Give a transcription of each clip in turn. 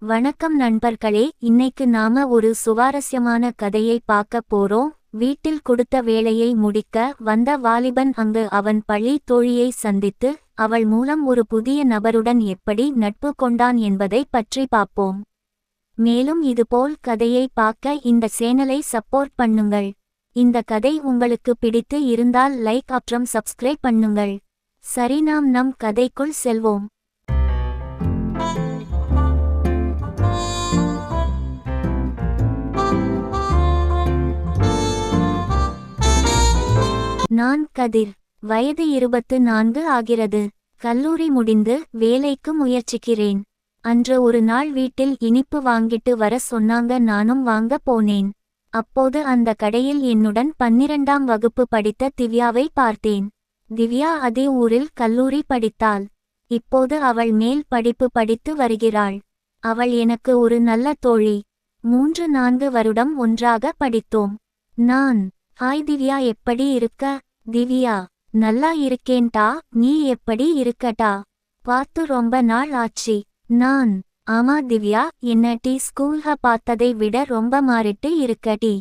வணக்கம் நண்பர்களே, இன்னைக்கு நாம ஒரு சுவாரஸ்யமான கதையை பார்க்க போறோம். வீட்டில் கொடுத்த வேலையை முடிக்க வந்த வாலிபன் அங்கு அவன் பள்ளி தோழியை சந்தித்து அவள் மூலம் ஒரு புதிய நபருடன் எப்படி நட்பு கொண்டான் என்பதை பற்றி பார்ப்போம். மேலும் இதுபோல் கதையை பார்க்க இந்த சேனலை சப்போர்ட் பண்ணுங்கள். இந்த கதை உங்களுக்கு பிடித்து இருந்தால் லைக் அப்புறம் சப்ஸ்கிரைப் பண்ணுங்கள். சரி, நாம் நம் கதைக்குள் செல்வோம். நான் கதிர். வயது 24 ஆகிறது. கல்லூரி முடிந்து வேலைக்கு முயற்சிக்கிறேன். அன்று ஒரு நாள் வீட்டில் இனிப்பு வாங்கிட்டு வர சொன்னாங்க. நானும் வாங்க போனேன். அப்போது அந்த கடையில் என்னுடன் 12ஆம் வகுப்பு படித்த திவ்யாவை பார்த்தேன். திவ்யா அதே ஊரில் கல்லூரி படித்தாள். இப்போது அவள் மேல் படிப்பு படித்து வருகிறாள். அவள் எனக்கு ஒரு நல்ல தோழி. 3-4 வருடம் ஒன்றாக படித்தோம். நான், ஹாய் திவ்யா, எப்படி இருக்க? திவ்யா, நல்லா இருக்கேன்டா, நீ எப்படி இருக்கட்டா? பார்த்து ரொம்ப நாள் ஆச்சு. நான், ஆமா திவ்யா, என்ன டி ஸ்கூல்ல பார்த்ததை விட ரொம்ப மாறிட்டு இருக்கடி.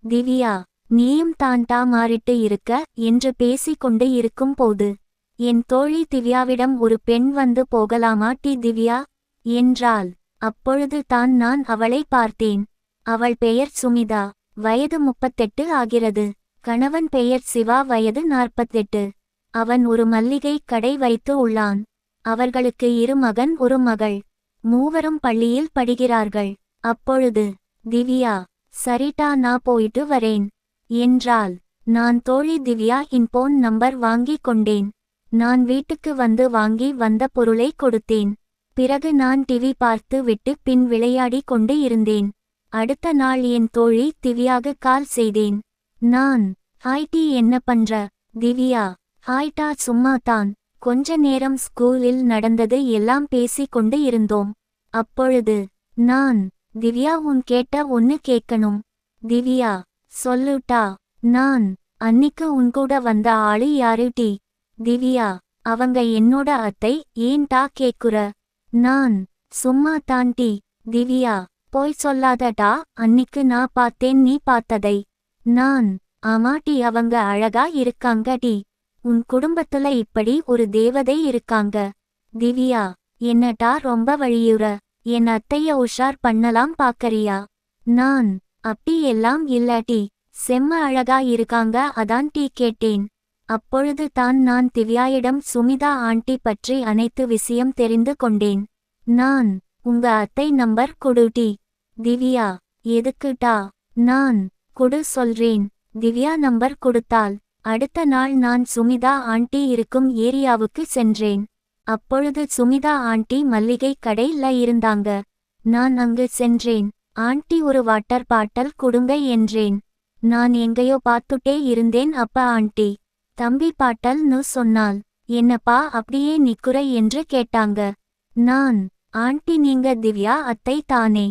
திவ்யா, நீயும் தான்டா மாறிட்டு இருக்க என்று பேசிக்கொண்டு இருக்கும் போது என் தோழி திவ்யாவிடம் ஒரு பெண் வந்து போகலாமா டி திவ்யா என்றாள். அப்பொழுது தான் நான் அவளை பார்த்தேன். அவள் பெயர் சுமிதா. வயது 38 ஆகிறது. கணவன் பெயர் சிவா. வயது 48. அவன் ஒரு மல்லிகை கடை வைத்து உள்ளான். அவர்களுக்கு 2 மகன் 1 மகள். மூவரும் பள்ளியில் படிக்கிறார்கள். அப்பொழுது திவ்யா, சரிட்டா, நான் போயிட்டு வரேன் என்றாள். நான் தோழி திவ்யா இன் போன் நம்பர் வாங்கி கொண்டேன். நான் வீட்டுக்கு வந்து வாங்கி வந்த பொருளை கொடுத்தேன். பிறகு நான் டிவி பார்த்து விட்டு பின் விளையாடி கொண்டு இருந்தேன். அடுத்த நாள் என் தோழி திவ்யாக்கு கால் செய்தேன். நான், ஹாய் டி, என்ன பண்ற? திவ்யா, ஹாய்டா, சும்மா தான். கொஞ்ச நேரம் ஸ்கூலில் நடந்தது எல்லாம் பேசி கொண்டு இருந்தோம். அப்பொழுது நான், திவ்யா, உன் கேட்ட ஒன்னு கேட்கணும். திவ்யா, சொல்லுட்டா. நான், அன்னிக்கு உன்கூட வந்த ஆளு யாரு டி? திவ்யா, அவங்க என்னோட அத்தை. ஏன்டா கேக்குற? நான், சும்மா தான் டி. திவ்யா, போய் சொல்லாதடா, அன்னிக்கு நான் பார்த்தேன் நீ பார்த்ததை. நான், ஆமா டி, அவங்க அழகா இருக்காங்க டி. உன் குடும்பத்துல இப்படி ஒரு தேவதை இருக்காங்க. திவ்யா, என்னடா ரொம்ப வழியுற? என் அத்தைய உஷார் பண்ணலாம் பாக்கறியா? நான், அப்படி எல்லாம் இல்ல டி, செம்ம அழகா இருக்காங்க, அதான் டி கேட்டேன். அப்பொழுது தான் நான் திவ்யாயிடம் சுமிதா ஆண்டி பற்றி அனைத்து விஷயம் தெரிந்து கொண்டேன். நான், உங்க அத்தை நம்பர் கொடு டி. திவ்யா, எதுக்குட்டா? நான், கொடு சொல்றேன். திவ்யா நம்பர் கொடுத்தாள். அடுத்த நாள் நான் சுமிதா ஆண்டி இருக்கும் ஏரியாவுக்கு சென்றேன். அப்பொழுது சுமிதா ஆண்டி மல்லிகை கடையில இருந்தாங்க. நான் அங்கு சென்றேன். ஆண்டி, ஒரு வாட்டர் பாட்டல் கொடுங்க என்றேன். நான் எங்கேயோ பார்த்துட்டே இருந்தேன். அப்ப ஆண்டி, தம்பி பாட்டல்னு சொன்னாள். என்னப்பா அப்படியே நிக்குற என்று கேட்டாங்க. நான், ஆண்டி, நீங்க திவ்யா அத்தை தானே?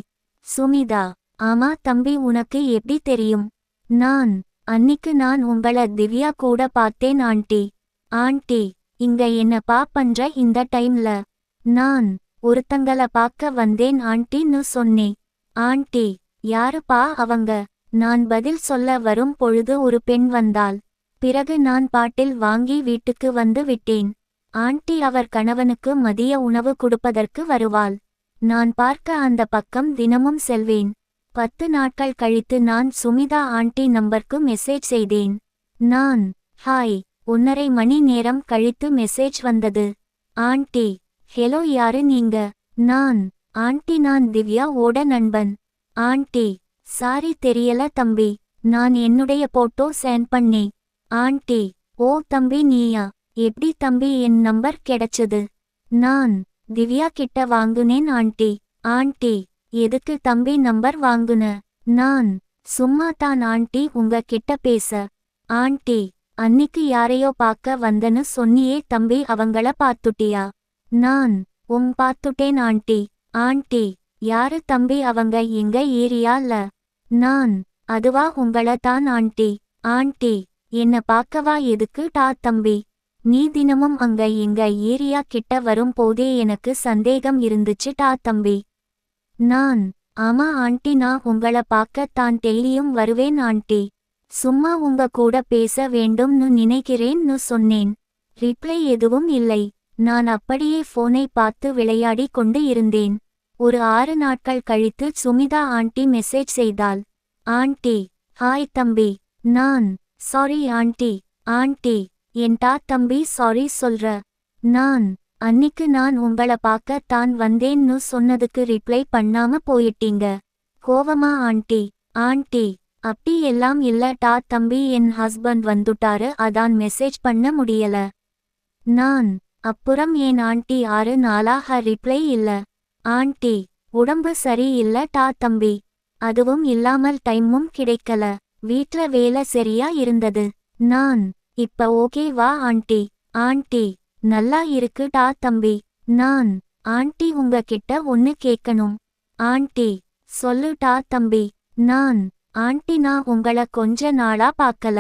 சுமிதா, ஆமா தம்பி, உனக்கு எப்படி தெரியும்? நான், அன்னிக்கு நான் உங்கள திவ்யா கூட பார்த்தேன் ஆண்டி. ஆண்டி, இங்க என்னப்பா பண்ற இந்த டைம்ல? நான், ஒருத்தங்கள பார்க்க வந்தேன் ஆண்டின்னு சொன்னேன். ஆண்டி, யாருப்பா அவங்க? நான் பதில் சொல்ல வரும் பொழுது ஒரு பெண் வந்தாள். பிறகு நான் பாட்டில் வாங்கி வீட்டுக்கு வந்து விட்டேன். ஆண்டி, அவர் கணவனுக்கு மதிய உணவு கொடுப்பதற்கு வருவாள். நான் பார்க்க அந்த பக்கம் தினமும் செல்வேன். 10 நாட்கள் கழித்து நான் சுமிதா ஆண்டி நம்பருக்கு மெசேஜ் செய்தேன். நான், ஹாய். 1.5 மணி நேரம் கழித்து மெசேஜ் வந்தது. ஆண்டி, ஹலோ, யாரு நீங்க? நான், ஆண்டி, நான் திவ்யா ஓட நண்பன். ஆண்டி, சாரி, தெரியல தம்பி, நான் என்னுடைய போட்டோ சென்ட் பண்ணேன். ஆண்டி, ஓ தம்பி, நீயா? எப்படி தம்பி என் நம்பர் கிடைச்சது? நான், திவ்யா கிட்ட வாங்குனேன் ஆண்டி. ஆண்டி, எதுக்கு தம்பி நம்பர் வாங்குன? நான், சும்மா தான் ஆண்டி, உங்க கிட்ட பேச. ஆண்டி, அன்னிக்கு யாரையோ பார்க்க வந்தன்னு சொன்னியே தம்பி, அவங்கள பார்த்துட்டியா? நான், பார்த்துட்டேன் ஆண்டி. ஆண்டி, யாரு தம்பி அவங்க, எங்க ஏரியால? நான், அதுவா, உங்கள தான் ஆண்டி. ஆண்டி, என்ன பார்க்கவா? எதுக்கு டா தம்பி? நீ தினமும் அங்க எங்க ஏரியா கிட்ட வரும் போதே எனக்கு சந்தேகம் இருந்துச்சு டா தம்பி. நான் ஆமா ஆண்டி, நான் உங்கள பார்க்க தான் டெய்லியும் வருவேன் ஆண்டி. சும்மா உங்க கூட பேச வேண்டும்னு நினைக்கிறேன்னு சொன்னேன். ரிப்ளை எதுவும் இல்லை. நான் அப்படியே போனை பார்த்து விளையாடி கொண்டு இருந்தேன். ஒரு 6 நாட்கள் கழித்து சுமிதா ஆண்டி மெசேஜ் செய்தாள். ஆண்டி, ஹாய் தம்பி. நான் சாரி ஆண்டி. ஆண்டி, ஏன்டா தம்பி சாரி சொல்ற? நான் அன்னிக்கு நான் உங்கள பார்க்க தான் வந்தேன்னு சொன்னதுக்கு ரிப்ளை பண்ணாம போயிட்டீங்க. கோவமா ஆண்டி? ஆண்டி, அப்படி எல்லாம் இல்லடா தம்பி, என் ஹஸ்பண்ட் வந்துட்டாரு, அதான் மெசேஜ் பண்ண முடியல. நான் அப்புறம் ஏன் ஆண்டி 6 நாளாக ரிப்ளை இல்ல? ஆண்டி, உடம்பு சரி இல்லடா தம்பி. அதுவும் இல்லாமல் டைமும் கிடைக்கல. வீட்ல வேலை சரியா இருந்தது. நான் இப்ப ஓகேவா ஆண்டி? ஆண்டி, நல்லா இருக்குடா தம்பி. நான் ஆண்டி, உங்க கிட்ட ஒன்னு கேட்கணும். ஆண்டி, சொல்லுடா தம்பி. நான் ஆண்டி, நான் உங்கள கொஞ்ச நாளா பார்க்கல.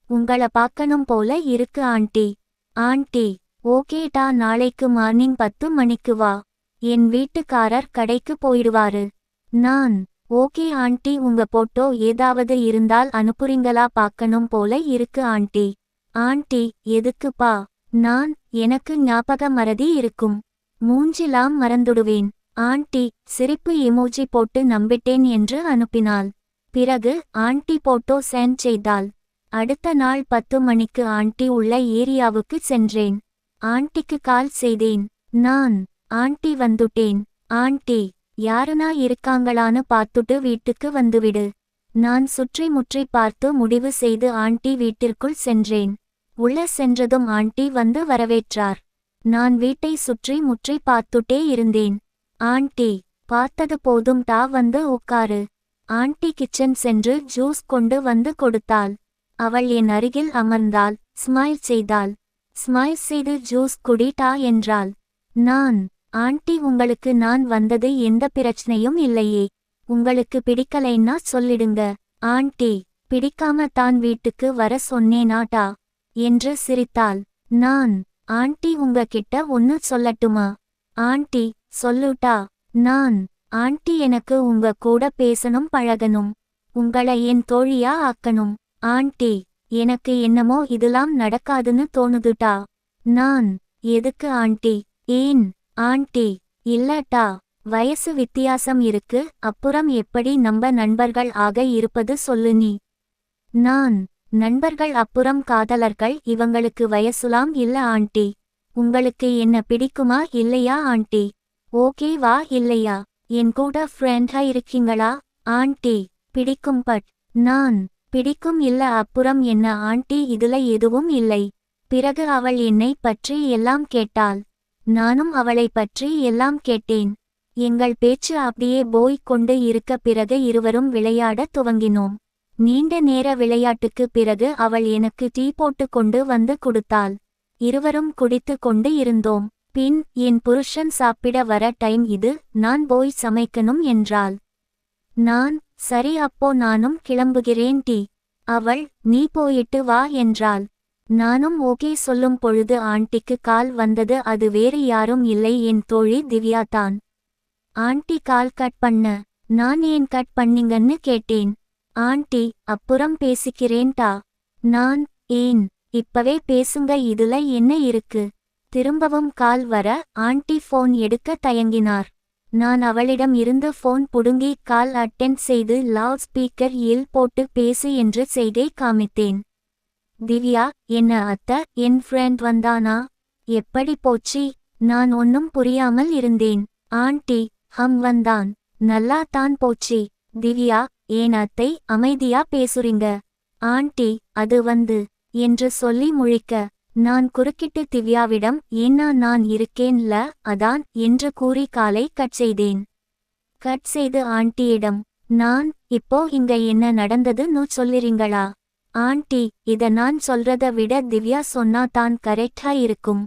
உங்கள பார்க்கணும் போல இருக்கு ஆண்டி. ஆண்டி, ஓகேடா, நாளைக்கு மார்னிங் 10 மணிக்கு வா. என் வீட்டுக்காரர் கடைக்கு போயிடுவாரு. நான் ஓகே ஆண்டி, உங்க போட்டோ ஏதாவது இருந்தால் அனுப்புறீங்களா? பார்க்கணும் போல இருக்கு ஆண்டி. ஆண்டி, எதுக்குப்பா? நான் எனக்கு ஞாபக மறதி இருக்கும். மூஞ்சிலாம் மறந்துடுவேன். ஆண்டி, சிரிப்பு எமோஜி போட்டு நம்பிட்டேன் என்று அனுப்பினாள். பிறகு ஆண்டி போட்டோ சென்ட் செய்தாள். அடுத்த நாள் 10 மணிக்கு ஆண்டி உள்ள ஏரியாவுக்கு சென்றேன். ஆண்டிக்கு கால் செய்தேன். நான் ஆண்டி வந்துட்டேன். ஆண்டி, யாருனா இருக்காங்களான்னு பார்த்துட்டு வீட்டுக்கு வந்துவிடு. நான் சுற்றி முற்றி பார்த்து முடிவு செய்து ஆண்டி வீட்டிற்குள் சென்றேன். உள்ள சென்றதும் ஆண்டி வந்து வரவேற்றார். நான் வீட்டை சுற்றி முற்றி பார்த்துட்டே இருந்தேன். ஆண்டி, பார்த்தது போதும் டா, வந்து உட்காரு. ஆண்டி கிச்சன் சென்று ஜூஸ் கொண்டு வந்து கொடுத்தாள். அவள் என் அருகில் அமர்ந்தாள். ஸ்மைல் செய்தாள். ஸ்மைல் செய்து ஜூஸ் குடி டா என்றாள். நான் ஆண்டி, உங்களுக்கு நான் வந்தது எந்த பிரச்சனையும் இல்லையே. உங்களுக்கு பிடிக்கலைன்னா சொல்லிடுங்க. ஆண்டி, பிடிக்காம தான் வீட்டுக்கு வர சொன்னேனா டா என்று சிரித்தாள். நான் ஆண்டி, உங்க கிட்ட ஒன்னு சொல்லட்டுமா? ஆண்டி, சொல்லுட்டா. நான் ஆண்டி, எனக்கு உங்க கூட பேசணும், பழகணும். உங்கள என் தோழியா ஆக்கணும். ஆண்டி, எனக்கு என்னமோ இதெல்லாம் நடக்காதுன்னு தோணுதுட்டா. நான் எதுக்கு ஆண்டி? ஏன் ஆண்டி? இல்லட்டா, வயசு வித்தியாசம் இருக்கு, அப்புறம் எப்படி நம்ம நண்பர்கள் ஆக இருப்பது சொல்லு நீ? நான் நண்பர்கள் அப்புறம் காதலர்கள், இவங்களுக்கு வயசுலாம் இல்ல ஆண்டி. உங்களுக்கு என்ன பிடிக்குமா இல்லையா ஆண்டி? ஓகேவா இல்லையா? என் கூட ஃப்ரெண்டா இருக்கீங்களா? ஆண்டி, பிடிக்கும். பட் நான் பிடிக்கும் இல்ல. அப்புறம் என்ன ஆண்டி, இதுல எதுவும் இல்லை. பிறகு அவள் என்னை பற்றி எல்லாம் கேட்டாள். நானும் அவளை பற்றி எல்லாம் கேட்டேன். எங்கள் பேச்சு அப்படியே போய்க் கொண்டு இருக்க பிறகு இருவரும் விளையாடத் துவங்கினோம். நீண்ட நேர விளையாட்டுக்கு பிறகு அவள் எனக்கு டீ போட்டு கொண்டு வந்து கொடுத்தாள். இருவரும் குடித்து கொண்டு இருந்தோம். பின் என் புருஷன் சாப்பிட வர டைம் இது, நான் போய் சமைக்கணும் என்றாள். நான் சரி, அப்போ நானும் கிளம்புகிறேன் டீ. அவள் நீ போயிட்டு வா என்றாள். நானும் ஓகே சொல்லும் பொழுது ஆண்டிக்கு கால் வந்தது. அது வேறு யாரும் இல்லை, என் தோழி திவ்யா தான். ஆண்டி கால் கட் பண்ண. நான் ஏன் கட் பண்ணீங்கன்னு கேட்டேன். ஆண்டி, அப்புறம் பேசிக்கிறேன் டா. நான் ஏன், இப்பவே பேசுங்க, இதுல என்ன இருக்கு? திரும்பவும் கால் வர ஆண்டி ஃபோன் எடுக்க தயங்கினார். நான் அவளிடம் இருந்து ஃபோன் புடுங்கி கால் அட்டெண்ட் செய்து லவுட் ஸ்பீக்கர் இல் போட்டு பேசு என்று செய்கை காமித்தேன். திவ்யா, என்ன அத்த, என் ஃப்ரெண்ட் வந்தானா? எப்படி போச்சு? நான் ஒன்னும் புரியாமல் இருந்தேன். ஆண்டி, வந்தான். நல்லா தான் போச்சு. திவ்யா, ஏன் அத்தை அமைதியா பேசுறீங்க? ஆண்டி, அது வந்து என்று சொல்லி முழிக்க, நான் குறுக்கிட்டு திவ்யாவிடம் ஏன்னா நான் இருக்கேன்ல அதான் என்று கூறி காலை கட் செய்தேன். கட் செய்து ஆண்டியிடம், நான் இப்போ இங்க என்ன நடந்ததுன்னு சொல்லிறீங்களா? ஆண்டி, இத நான் சொல்றத விட திவ்யா சொன்னா தான் கரெக்டா இருக்கும்.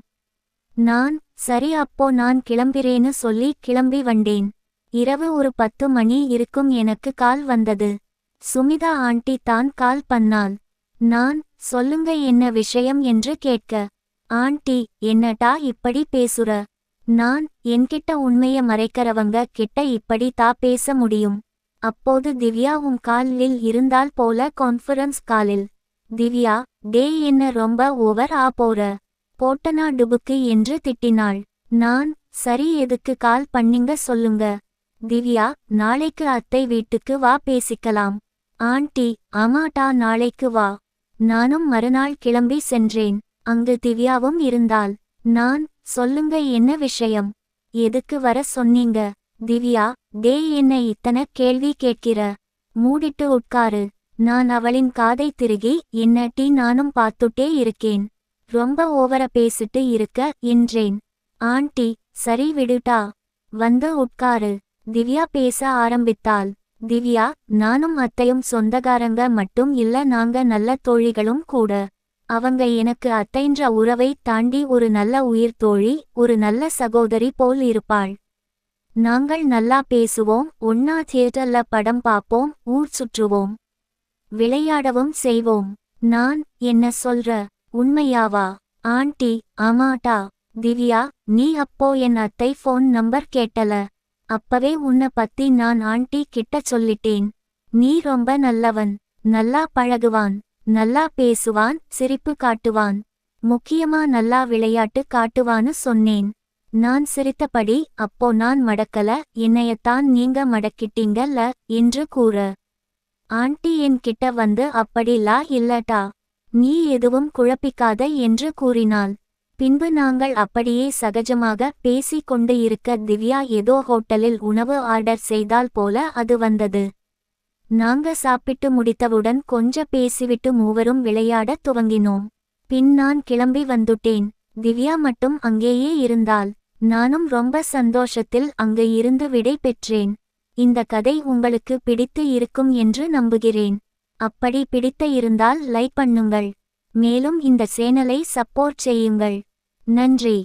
நான் சரி, அப்போ நான் கிளம்புறேன்னு சொல்லி கிளம்பி வந்தேன். இரவு ஒரு 10 மணி இருக்கும், எனக்கு கால் வந்தது. சுமிதா ஆண்டி தான் கால் பண்ணாள். நான் சொல்லுங்க, என்ன விஷயம் என்று கேட்க, ஆண்டி, என்னடா இப்படி பேசுற? நான் என்கிட்ட உண்மைய மறைக்கிறவங்க கிட்ட இப்படி பேச முடியும். அப்போது திவ்யா காலில் இருந்தால் போல கான்ஃபரன்ஸ் காலில். திவ்யா, டே என்ன ரொம்ப ஓவர் போற. போட்டனா டுபுக்கு என்று திட்டினாள். நான், சரி எதுக்கு கால் பண்ணீங்க சொல்லுங்க. திவ்யா, நாளைக்கு அத்தை வீட்டுக்கு வா பேசிக்கலாம். ஆண்டி, ஆமாட்டா நாளைக்கு வா. நானும் மறுநாள் கிளம்பி சென்றேன். அங்கு திவ்யாவும் இருந்தாள். நான், சொல்லுங்க என்ன விஷயம். எதுக்கு வர சொன்னீங்க. திவ்யா, டே என்ன இத்தனை கேள்வி கேட்கிற. மூடிட்டு உட்காரு. நான் அவளின் காதை திருகி, என்ன டீ நானும் பார்த்துட்டே இருக்கேன். ரொம்ப ஓவர பேசிட்டு இருக்க என்றேன். ஆண்டி, சரி விடுட்டா. வந்து உட்காரு. திவ்யா பேச ஆரம்பித்தாள். திவ்யா, நானும் அத்தையும் சொந்தக்காரங்க மட்டும் இல்ல, நாங்க நல்ல தோழிகளும் கூட. அவங்க எனக்கு அத்தைன்ற உறவை தாண்டி ஒரு நல்ல உயிர் தோழி, ஒரு நல்ல சகோதரி போல் இருப்பாள். நாங்கள் நல்லா பேசுவோம், ஒன்னா தியேட்டர்ல படம் பாப்போம், ஊர் சுற்றுவோம், விளையாடவும் செய்வோம். நான், என்ன சொல்ற, உண்மையாவா. ஆண்டி, ஆமாட்டா. திவ்யா, நீ அப்போ என் அத்தை ஃபோன் நம்பர் கேட்டல. அப்பவே உன்னை பத்தி நான் ஆண்டி கிட்ட சொல்லிட்டேன். நீ ரொம்ப நல்லவன், நல்லா பழகுவான், நல்லா பேசுவான், சிரிப்பு காட்டுவான், முக்கியமா நல்லா விளையாட்டு காட்டுவான்னு சொன்னேன். நான் சிரித்தபடி, அப்போ நான் மடக்கல, என்னையத்தான் நீங்க மடக்கிட்டீங்கல்ல என்று கூற. ஆண்டி என் கிட்ட வந்து அப்படிலா இல்லட்டா, நீ எதுவும் குழப்பிக்காத என்று கூறினாள். பின்பு நாங்கள் அப்படியே சகஜமாக பேசிக் கொண்டு இருக்க திவ்யா ஏதோ ஹோட்டலில் உணவு ஆர்டர் செய்தால் போல அது வந்தது. நாங்க சாப்பிட்டு முடித்தவுடன் கொஞ்ச பேசிவிட்டு மூவரும் விளையாட துவங்கினோம். பின் நான் கிளம்பி வந்துட்டேன். திவ்யா மட்டும் அங்கேயே இருந்தாள். நானும் ரொம்ப சந்தோஷத்தில் அங்கு இருந்து விடை பெற்றேன். இந்த கதை உங்களுக்கு பிடித்து இருக்கும் என்று நம்புகிறேன். அப்படி பிடித்த இருந்தால் லைக் பண்ணுங்கள். மேலும் இந்த சேனலை சப்போர்ட் செய்யுங்கள். நன்றி.